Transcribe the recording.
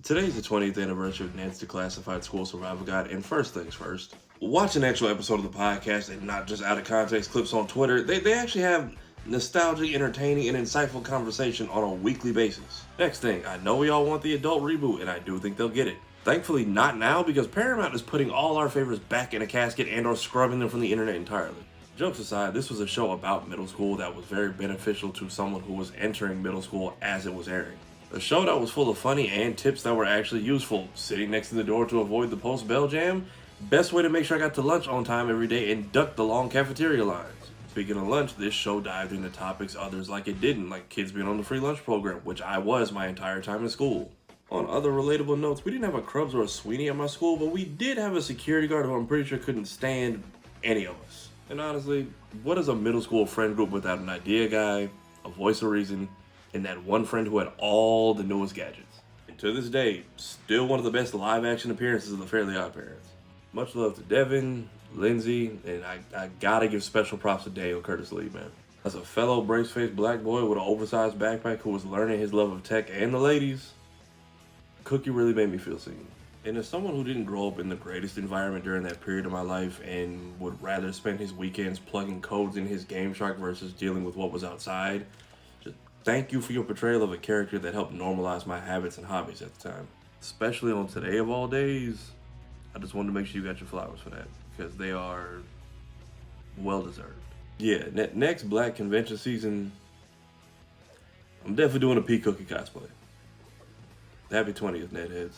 Today's the 20th anniversary of Ned's Declassified School Survival Guide, and first things first, watch an actual episode of the podcast and not just out of context clips on Twitter. They actually have nostalgic, entertaining, and insightful conversation on a weekly basis. Next thing, I know we all want the adult reboot, and I do think they'll get it. Thankfully not now, because Paramount is putting all our favorites back in a casket and are scrubbing them from the internet entirely. Jokes aside, this was a show about middle school that was very beneficial to someone who was entering middle school as it was airing. A show that was full of funny and tips that were actually useful. Sitting next to the door to avoid the post-bell jam. Best way to make sure I got to lunch on time every day and duck the long cafeteria lines. Speaking of lunch, this show dived into topics others like it didn't, like kids being on the free lunch program, which I was my entire time in school. On other relatable notes, we didn't have a Krubs or a Sweeney at my school, but we did have a security guard who I'm pretty sure couldn't stand any of us. And honestly, what is a middle school friend group without an idea guy, a voice of reason, and that one friend who had all the newest gadgets? And to this day, still one of the best live action appearances of the Fairly Odd Parents. Much love to Devin, Lindsay, and I gotta give special props to Daniel Curtis Lee, man. As a fellow brace-faced black boy with an oversized backpack who was learning his love of tech and the ladies, Cookie really made me feel seen. And as someone who didn't grow up in the greatest environment during that period of my life and would rather spend his weekends plugging codes in his Game Shark versus dealing with what was outside, just thank you for your portrayal of a character that helped normalize my habits and hobbies at the time. Especially on today of all days, I just wanted to make sure you got your flowers for that, because they are well-deserved. Yeah, next Black convention season, I'm definitely doing a P Cookie cosplay. Happy 20th, Nedheads.